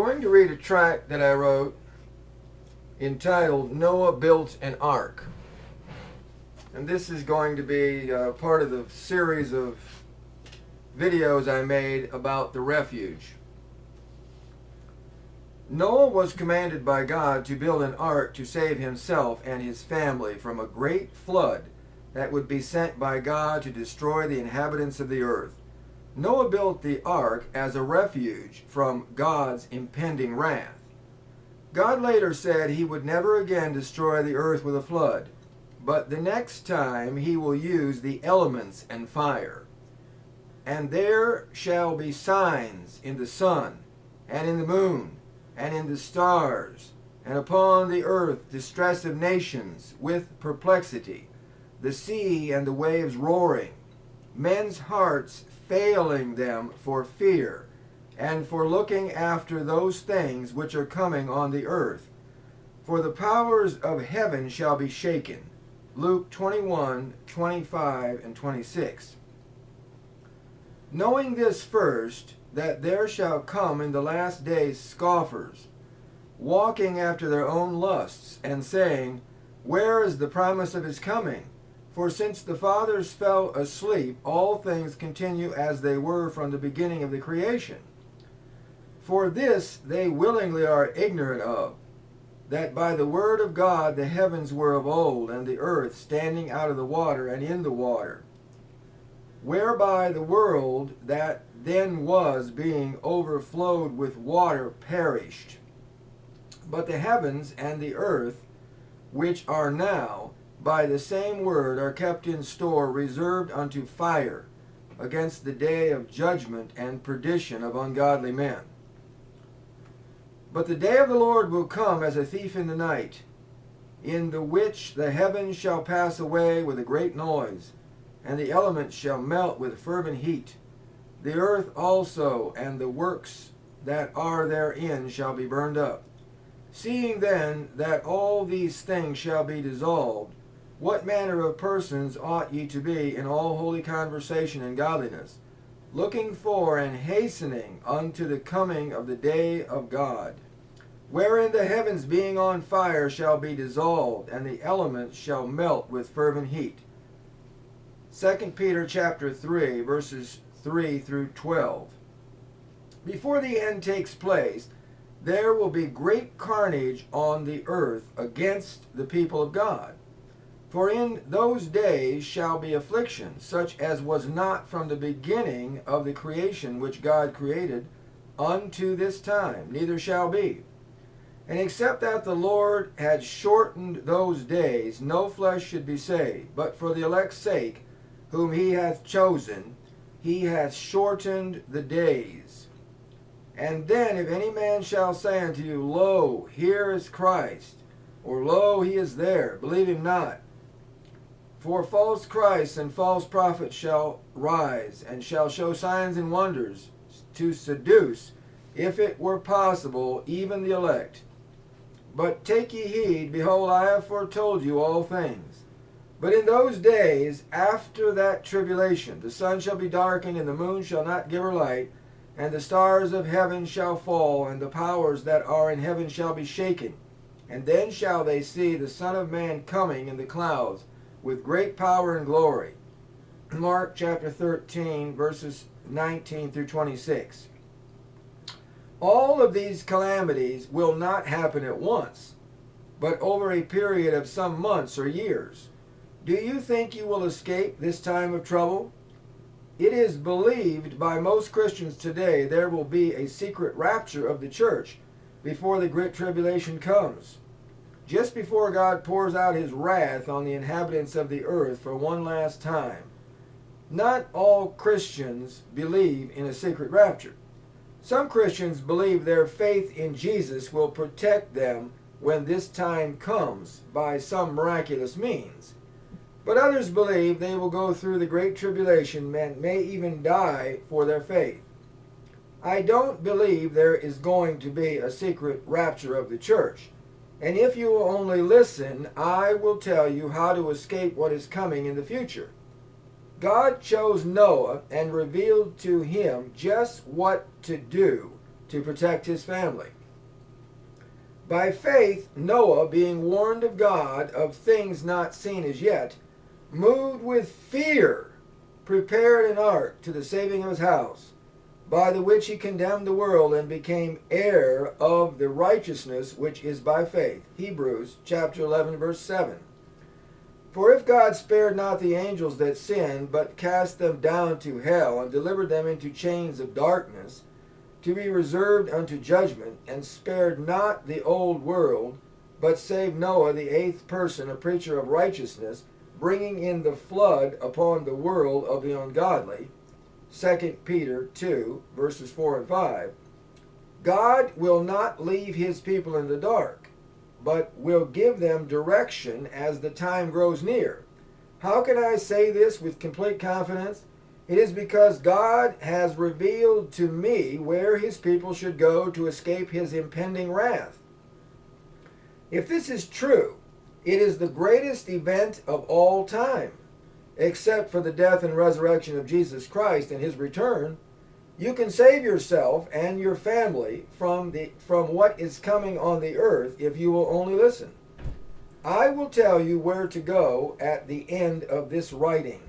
going to read a tract that I wrote entitled Noah Built an Ark. And this is going to be part of the series of videos I made about the refuge. Noah was commanded by God to build an ark to save himself and his family from a great flood that would be sent by God to destroy the inhabitants of the earth. Noah built the ark as a refuge from God's impending wrath. God later said he would never again destroy the earth with a flood, but the next time he will use the elements and fire. And there shall be signs in the sun, and in the moon, and in the stars, and upon the earth distress of nations with perplexity, the sea and the waves roaring, men's hearts failing them for fear, and for looking after those things which are coming on the earth. For the powers of heaven shall be shaken. Luke 21:25 and 26. Knowing this first, that there shall come in the last days scoffers, walking after their own lusts, and saying, Where is the promise of his coming? For since the fathers fell asleep, all things continue as they were from the beginning of the creation. For this they willingly are ignorant of, that by the word of God the heavens were of old, and the earth standing out of the water and in the water, whereby the world that then was, being overflowed with water, perished. But the heavens and the earth, which are now, by the same word are kept in store, reserved unto fire, against the day of judgment and perdition of ungodly men. But the day of the Lord will come as a thief in the night, in the which the heavens shall pass away with a great noise, and the elements shall melt with fervent heat. The earth also and the works that are therein shall be burned up. Seeing then that all these things shall be dissolved, what manner of persons ought ye to be in all holy conversation and godliness, looking for and hastening unto the coming of the day of God, wherein the heavens being on fire shall be dissolved, and the elements shall melt with fervent heat? 2 Peter chapter 3, verses 3 through 12. Before the end takes place, there will be great carnage on the earth against the people of God. For in those days shall be affliction, such as was not from the beginning of the creation which God created unto this time, neither shall be. And except that the Lord had shortened those days, no flesh should be saved. But for the elect's sake, whom he hath chosen, he hath shortened the days. And then if any man shall say unto you, Lo, here is Christ, or Lo, he is there, believe him not. For false Christs and false prophets shall rise, and shall show signs and wonders, to seduce, if it were possible, even the elect. But take ye heed, behold, I have foretold you all things. But in those days, after that tribulation, the sun shall be darkened, and the moon shall not give her light, and the stars of heaven shall fall, and the powers that are in heaven shall be shaken. And then shall they see the Son of Man coming in the clouds, with great power and glory. Mark chapter 13, verses 19 through 26. All of these calamities will not happen at once, but over a period of some months or years. Do you think you will escape this time of trouble? It is believed by most Christians today there will be a secret rapture of the church before the great tribulation comes, just before God pours out his wrath on the inhabitants of the earth for one last time. Not all Christians believe in a secret rapture. Some Christians believe their faith in Jesus will protect them when this time comes by some miraculous means. But others believe they will go through the great tribulation and may even die for their faith. I don't believe there is going to be a secret rapture of the church. And if you will only listen, I will tell you how to escape what is coming in the future. God chose Noah and revealed to him just what to do to protect his family. By faith, Noah, being warned of God of things not seen as yet, moved with fear, prepared an ark to the saving of his house, by the which he condemned the world and became heir of the righteousness which is by faith. Hebrews chapter 11, verse 7. For if God spared not the angels that sinned, but cast them down to hell, and delivered them into chains of darkness, to be reserved unto judgment, and spared not the old world, but saved Noah, the eighth person, a preacher of righteousness, bringing in the flood upon the world of the ungodly, 2 Peter 2, verses 4 and 5, God will not leave his people in the dark, but will give them direction as the time grows near. How can I say this with complete confidence? It is because God has revealed to me where his people should go to escape his impending wrath. If this is true, it is the greatest event of all time. Except for the death and resurrection of Jesus Christ and his return, you can save yourself and your family from what is coming on the earth if you will only listen. I will tell you where to go at the end of this writing.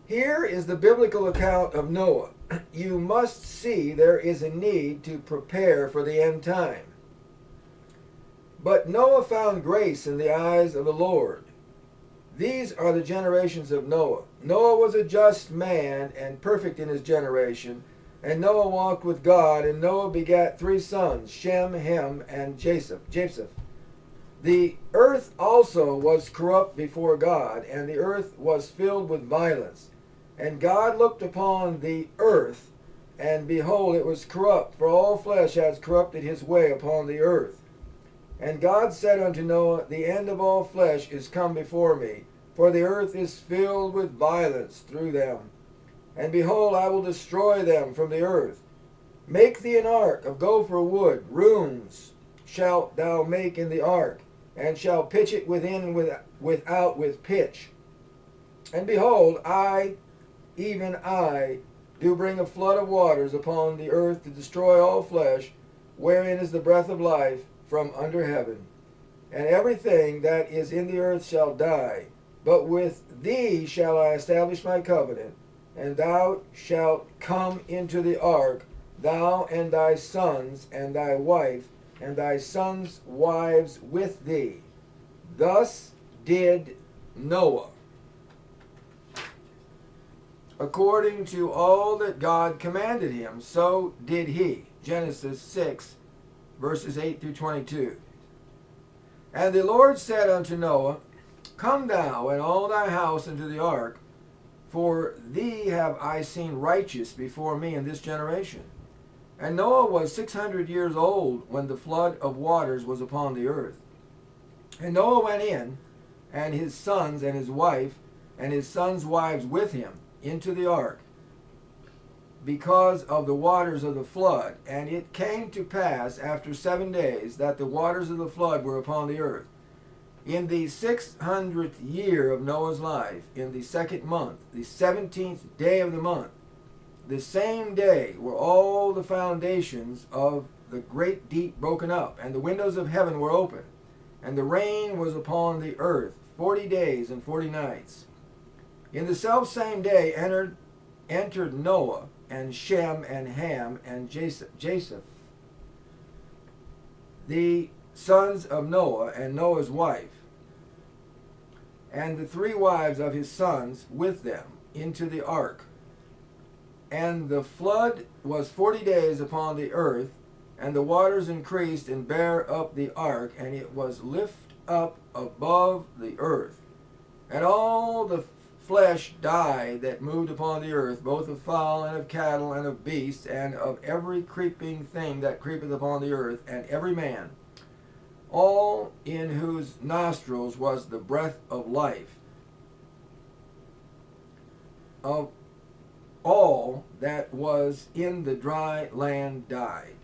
Here is the biblical account of Noah. You must see there is a need to prepare for the end time. But Noah found grace in the eyes of the Lord. These are the generations of Noah. Noah was a just man and perfect in his generation, and Noah walked with God, and Noah begat 3 sons, Shem, Ham, and Japheth. The earth also was corrupt before God, and the earth was filled with violence. And God looked upon the earth, and behold, it was corrupt, for all flesh has corrupted his way upon the earth. And God said unto Noah, the end of all flesh is come before me, for the earth is filled with violence through them. And behold, I will destroy them from the earth. Make thee an ark of gopher wood. Rooms shalt thou make in the ark, and shalt pitch it within and without with pitch. And behold, I, even I, do bring a flood of waters upon the earth to destroy all flesh, wherein is the breath of life, from under heaven. And everything that is in the earth shall die. But with thee shall I establish my covenant, and thou shalt come into the ark, thou and thy sons, and thy wife, and thy sons' wives with thee. Thus did Noah, according to all that God commanded him, so did he. Genesis 6, verses 8 through 22. And the Lord said unto Noah, Come thou and all thy house into the ark, for thee have I seen righteous before me in this generation. And Noah was 600 years old when the flood of waters was upon the earth. And Noah went in, and his sons and his wife, and his sons' wives with him, into the ark, because of the waters of the flood. And it came to pass after 7 days that the waters of the flood were upon the earth. In the 600th year of Noah's life, in the 2nd month, the 17th day of the month, the same day were all the foundations of the great deep broken up, and the windows of heaven were open, and the rain was upon the earth 40 days and 40 nights. In the selfsame day entered Noah, and Shem, and Ham, and Japheth, the sons of Noah, and Noah's wife, and the 3 wives of his sons with them, into the ark. And the flood was 40 days upon the earth, and the waters increased and bare up the ark, and it was lift up above the earth. And all the flesh died that moved upon the earth, both of fowl and of cattle and of beasts, and of every creeping thing that creepeth upon the earth, and every man, all in whose nostrils was the breath of life. Of all that was in the dry land died.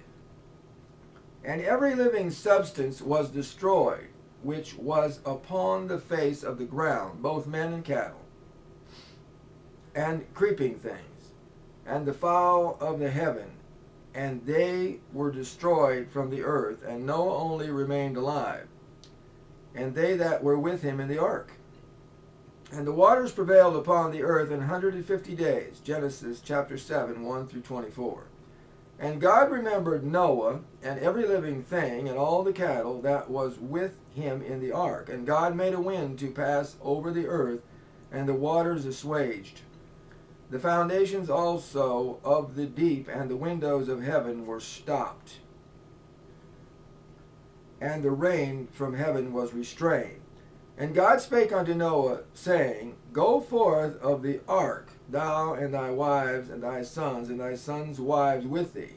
And every living substance was destroyed, which was upon the face of the ground, both men and cattle, and creeping things, and the fowl of the heaven, and they were destroyed from the earth, and Noah only remained alive, and they that were with him in the ark. And the waters prevailed upon the earth 150 days. Genesis chapter 7, 1 through 24. And God remembered Noah and every living thing and all the cattle that was with him in the ark. And God made a wind to pass over the earth, and the waters assuaged. The foundations also of the deep and the windows of heaven were stopped, and the rain from heaven was restrained. And God spake unto Noah, saying, Go forth of the ark, thou and thy wives and thy sons' wives with thee.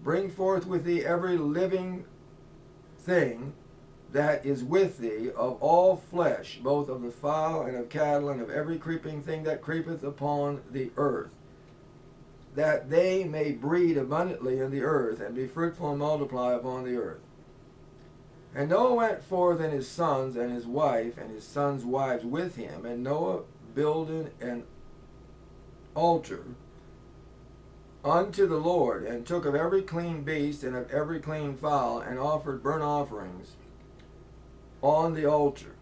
Bring forth with thee every living thing that is with thee, of all flesh, both of the fowl and of cattle, and of every creeping thing that creepeth upon the earth, that they may breed abundantly in the earth, and be fruitful and multiply upon the earth. And Noah went forth, and his sons, and his wife, and his sons' wives with him. And Noah builded an altar unto the Lord, and took of every clean beast, and of every clean fowl, and offered burnt offerings on the altar.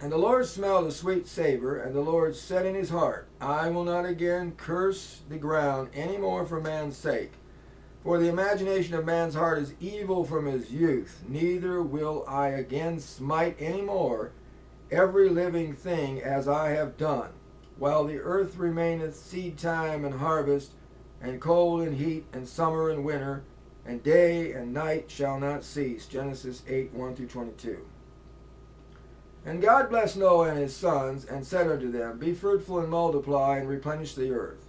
And the Lord smelled a sweet savor, and the Lord said in his heart, I will not again curse the ground any more for man's sake. For the imagination of man's heart is evil from his youth. Neither will I again smite any more every living thing as I have done, while the earth remaineth seed time and harvest, and cold and heat, and summer and winter, and day and night shall not cease. Genesis 8, 1 through 22. And God blessed Noah and his sons, and said unto them, Be fruitful and multiply, and replenish the earth.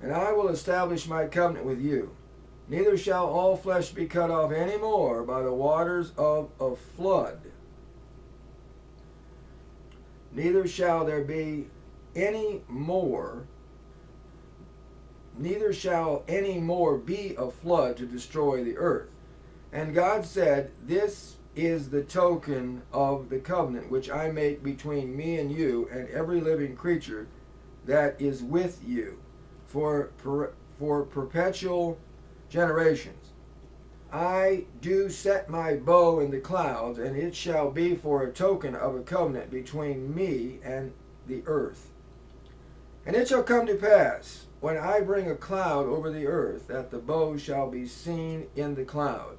And I will establish my covenant with you. Neither shall all flesh be cut off any more by the waters of a flood. Neither shall there be any more, neither shall any more be a flood to destroy the earth. And God said, This is the token of the covenant which I make between me and you and every living creature that is with you for perpetual generations. I do set my bow in the clouds, and it shall be for a token of a covenant between me and the earth. And it shall come to pass, when I bring a cloud over the earth, that the bow shall be seen in the cloud.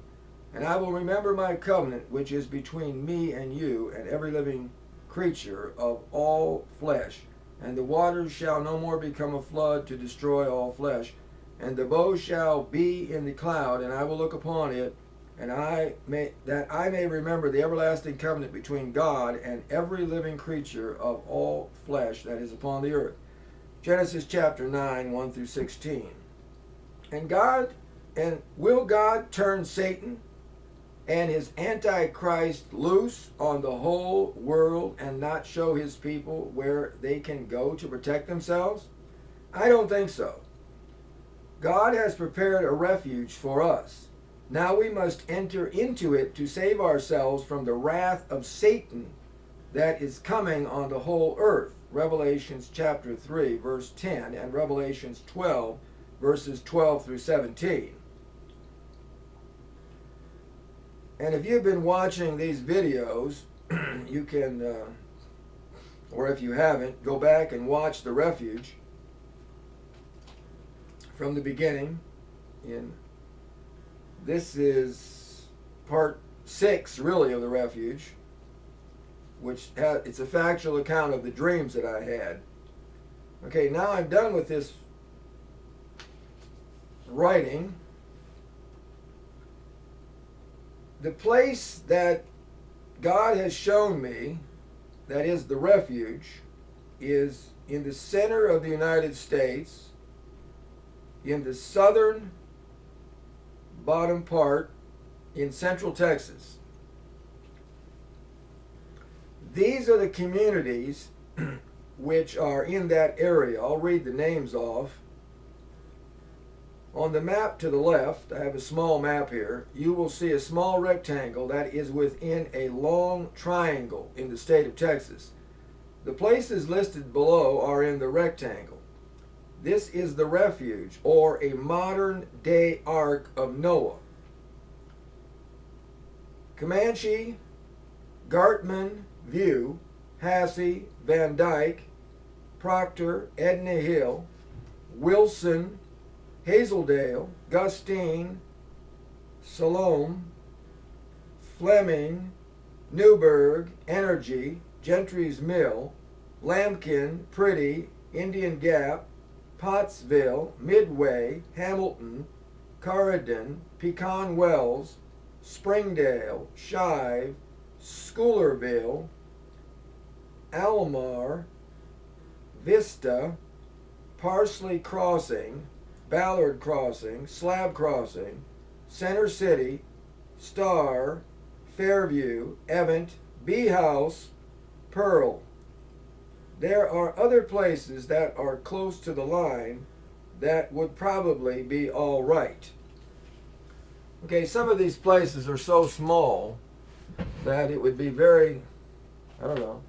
And I will remember my covenant which is between me and you and every living creature of all flesh. And the waters shall no more become a flood to destroy all flesh. And the bow shall be in the cloud, and I will look upon it, and that I may remember the everlasting covenant between God and every living creature of all flesh that is upon the earth. Genesis chapter 9, 1 through 16. And will God turn Satan and his Antichrist loose on the whole world and not show his people where they can go to protect themselves? I don't think so. God has prepared a refuge for us. Now we must enter into it to save ourselves from the wrath of Satan that is coming on the whole earth. Revelations chapter 3, verse 10, and Revelations 12, verses 12 through 17. And if you've been watching these videos, you can, or if you haven't, go back and watch The Refuge from the beginning. This is part 6, really, of The Refuge, which it's a factual account of the dreams that I had. Okay, now I'm done with this writing. The place that God has shown me, that is the refuge, is in the center of the United States, in the southern bottom part in central Texas. These are the communities which are in that area. I'll read the names off. On the map to the left, I have a small map here, you will see a small rectangle that is within a long triangle in the state of Texas. The places listed below are in the rectangle. This is the refuge, or a modern-day Ark of Noah. Comanche, Gartman, View, Hassey, Van Dyke, Proctor, Edna Hill, Wilson, Hazeldale, Gustine, Salome, Fleming, Newburgh, Energy, Gentry's Mill, Lambkin, Pretty, Indian Gap, Pottsville, Midway, Hamilton, Corridon, Pecan Wells, Springdale, Shive, Schoolerville, Almar, Vista, Parsley Crossing, Ballard Crossing, Slab Crossing, Center City, Star, Fairview, Evant, Bee House, Pearl. There are other places that are close to the line that would probably be all right. Okay, some of these places are so small that it would be very, I don't know,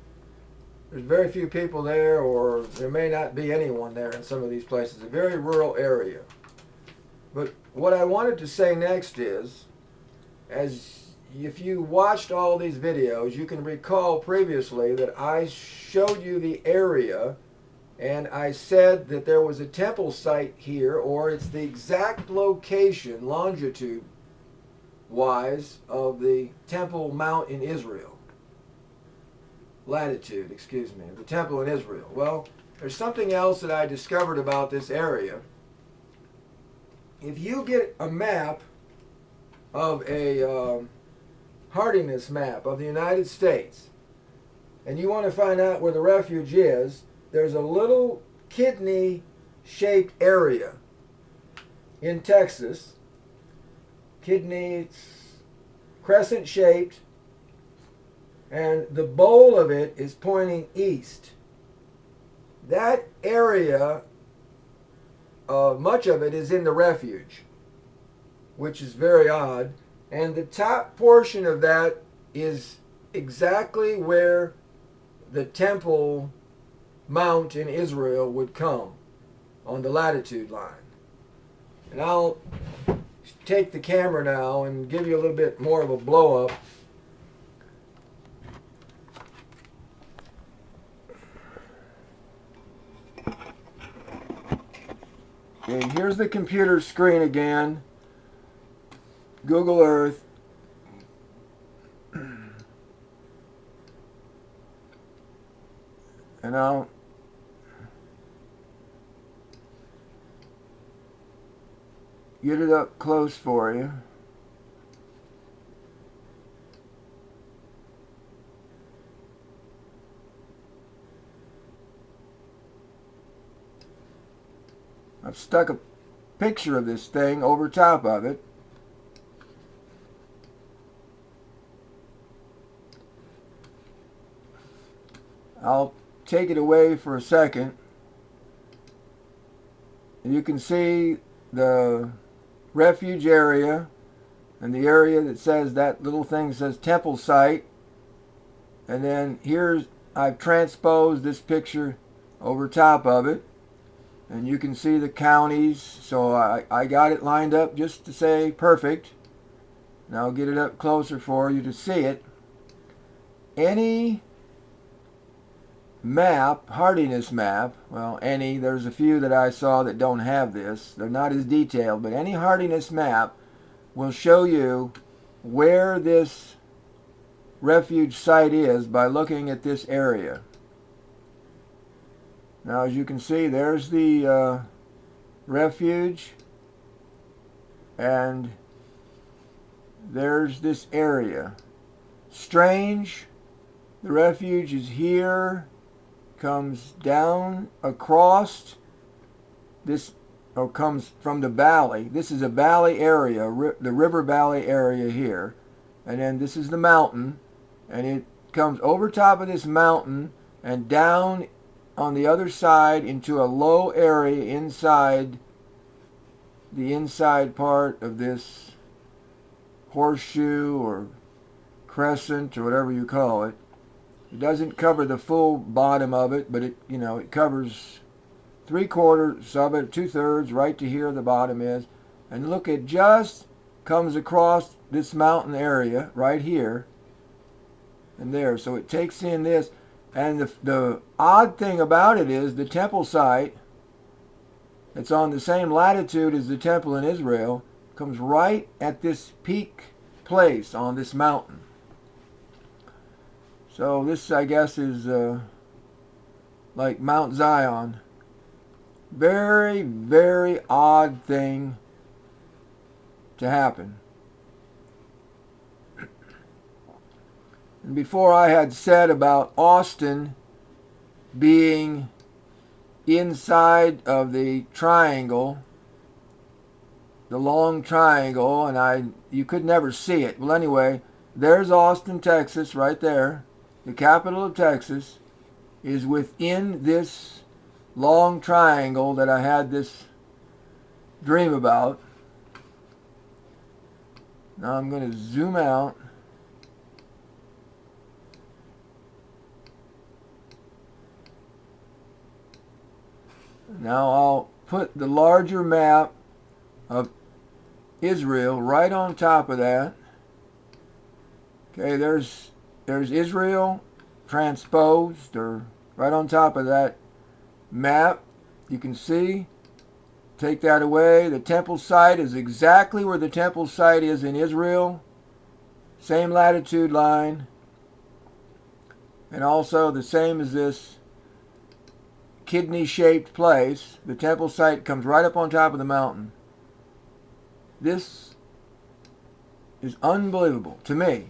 there's very few people there, or there may not be anyone there in some of these places. A very rural area. But what I wanted to say next is, if you watched all these videos, you can recall previously that I showed you the area and I said that there was a temple site here, or it's the exact location, longitude-wise, of the Temple Mount in Israel. Latitude, excuse me, the temple in Israel. Well, there's something else that I discovered about this area. If you get a map of a hardiness map of the United States, and you want to find out where the refuge is, there's a little kidney-shaped area in Texas. Kidney, it's crescent-shaped, and the bowl of it is pointing east. That area, much of it is in the refuge, which is very odd. And the top portion of that is exactly where the Temple Mount in Israel would come, on the latitude line. And I'll take the camera now and give you a little bit more of a blow-up. And here's the computer screen again. Google Earth. And I'll get it up close for you. I've stuck a picture of this thing over top of it. I'll take it away for a second. You can see the refuge area and the area that says, that little thing says temple site. And then here's, I've transposed this picture over top of it. And you can see the counties. So I got it lined up just to say perfect. And I'll get it up closer for you to see it. Any map, hardiness map, well, there's a few that I saw that don't have this. They're not as detailed, but any hardiness map will show you where this refuge site is by looking at this area. Now, as you can see, there's the refuge, and there's this area. Strange, the refuge is here, comes down across this, or comes from the valley. This is a valley area, the river valley area here. And then this is the mountain, and it comes over top of this mountain and down on the other side into a low area inside the inside part of this horseshoe or crescent or whatever you call it. It doesn't cover the full bottom of it, but it, it covers 3/4 of it, 2/3, right to here the bottom is. And look, it just comes across this mountain area right here and there. So it takes in this. And the odd thing about it is the temple site, it's on the same latitude as the temple in Israel, comes right at this peak place on this mountain. So this, I guess, is like Mount Zion. Very, very odd thing to happen. And before I had said about Austin being inside of the triangle, the long triangle, and you could never see it. Well, anyway, there's Austin, Texas, right there. The capital of Texas is within this long triangle that I had this dream about. Now I'm going to zoom out. Now I'll put the larger map of Israel right on top of that. Okay, there's Israel transposed, or right on top of that map. You can see, take that away. The temple site is exactly where the temple site is in Israel. Same latitude line. And also the same as this kidney-shaped place. The temple site comes right up on top of the mountain. This is unbelievable to me.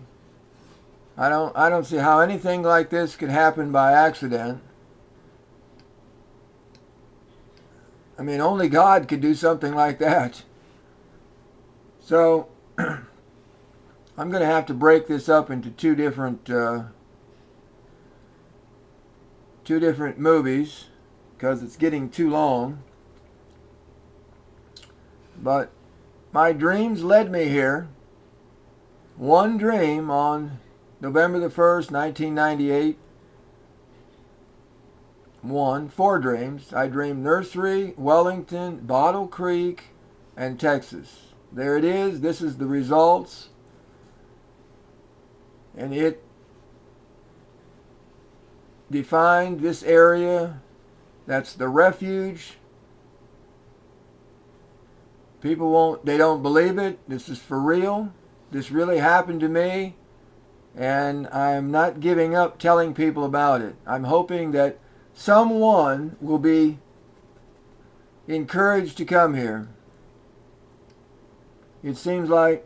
I don't see how anything like this could happen by accident. I mean, only God could do something like that. So I'm going to have to break this up into two different movies, because it's getting too long. But my dreams led me here. One dream on November the 1st, 1998. Four dreams. I dreamed Nursery, Wellington, Bottle Creek, and Texas. There it is. This is the results. And it defined this area. That's the refuge. People they don't believe it. This is for real. This really happened to me. And I'm not giving up telling people about it. I'm hoping that someone will be encouraged to come here. It seems like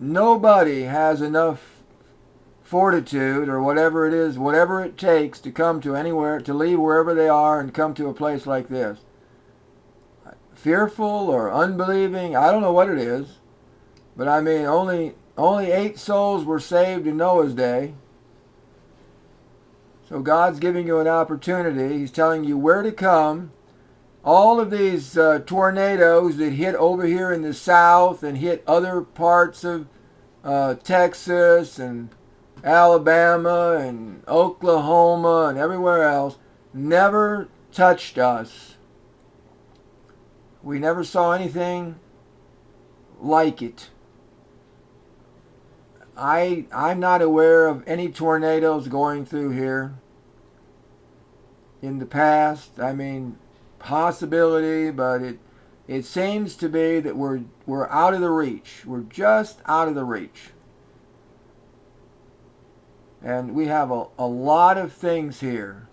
nobody has enough fortitude, or whatever it is, whatever it takes to come to anywhere, to leave wherever they are and come to a place like this. Fearful or unbelieving, I don't know what it is, but I mean, only 8 souls were saved in Noah's day. So God's giving you an opportunity. He's telling you where to come. All of these tornadoes that hit over here in the south and hit other parts of Texas and Alabama and Oklahoma and everywhere else never touched us. We never saw anything like it. I'm not aware of any tornadoes going through here in the past. I mean, possibility, but it seems to be that we're out of the reach. We're just out of the reach. And we have a lot of things here.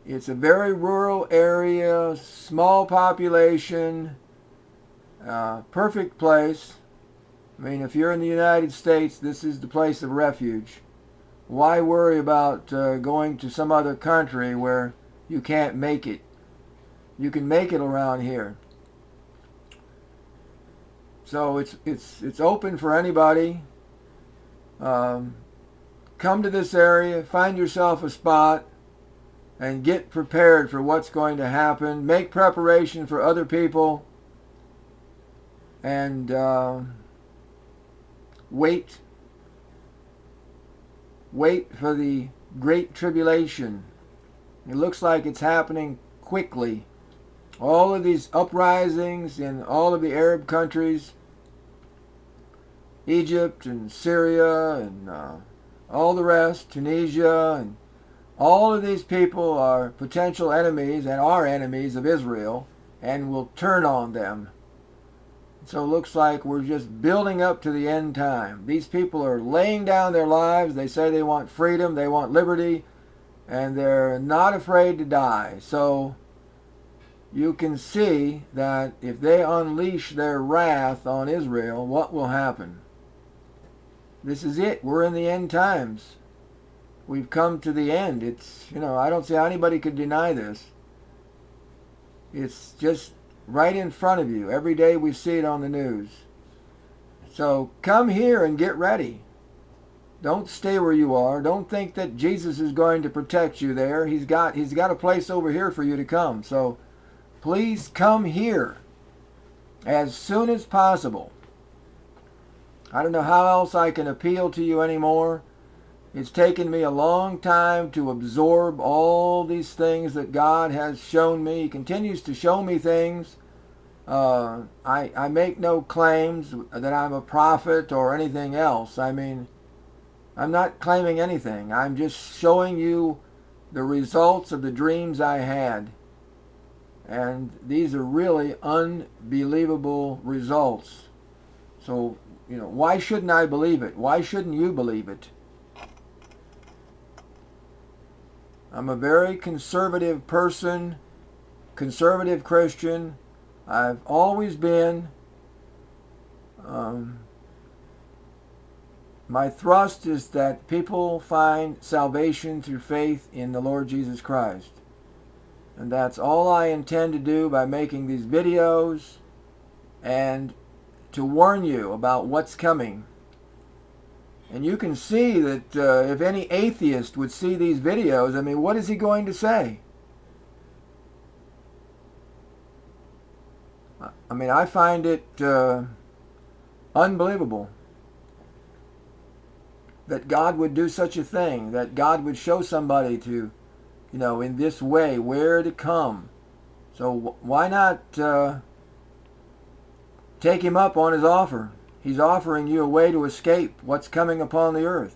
It's a very rural area, small population, perfect place. I mean, if you're in the United States, this is the place of refuge. Why worry about going to some other country where you can't make it? You can make it around here. So it's open for anybody. Come to this area, find yourself a spot, and get prepared for what's going to happen. Make preparation for other people, and wait for the great tribulation. It looks like it's happening quickly. All of these uprisings in all of the Arab countries, Egypt and Syria and all the rest, Tunisia, and all of these people are potential enemies and are enemies of Israel and will turn on them. So it looks like we're just building up to the end time. These people are laying down their lives. They say they want freedom, they want liberty, and they're not afraid to die. So you can see that if they unleash their wrath on Israel, what will happen? This is it. We're in the end times. We've come to the end. It's, I don't see how anybody could deny this. It's just right in front of you. Every day we see it on the news. So come here and get ready. Don't stay where you are. Don't think that Jesus is going to protect you there. He's got a place over here for you to come. So please come here as soon as possible. I don't know how else I can appeal to you anymore. It's taken me a long time to absorb all these things that God has shown me. He continues to show me things. I make no claims that I'm a prophet or anything else. I mean, I'm not claiming anything. I'm just showing you the results of the dreams I had. And these are really unbelievable results. So, why shouldn't I believe it? Why shouldn't you believe it? I'm a very conservative person, conservative Christian. I've always been. My thrust is that people find salvation through faith in the Lord Jesus Christ. And that's all I intend to do by making these videos and to warn you about what's coming. And you can see that if any atheist would see these videos, I mean, what is he going to say? I mean, I find it unbelievable that God would do such a thing, that God would show somebody to, in this way, where to come. So why not take him up on his offer? He's offering you a way to escape what's coming upon the earth.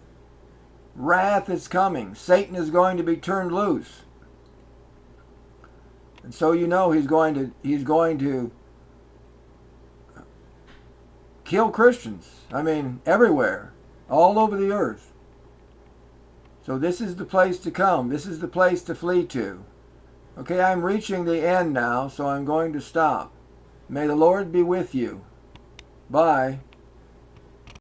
Wrath is coming. Satan is going to be turned loose. And so he's going to kill Christians. I mean, everywhere, all over the earth. So this is the place to come. This is the place to flee to. Okay, I'm reaching the end now, so I'm going to stop. May the Lord be with you. Bye.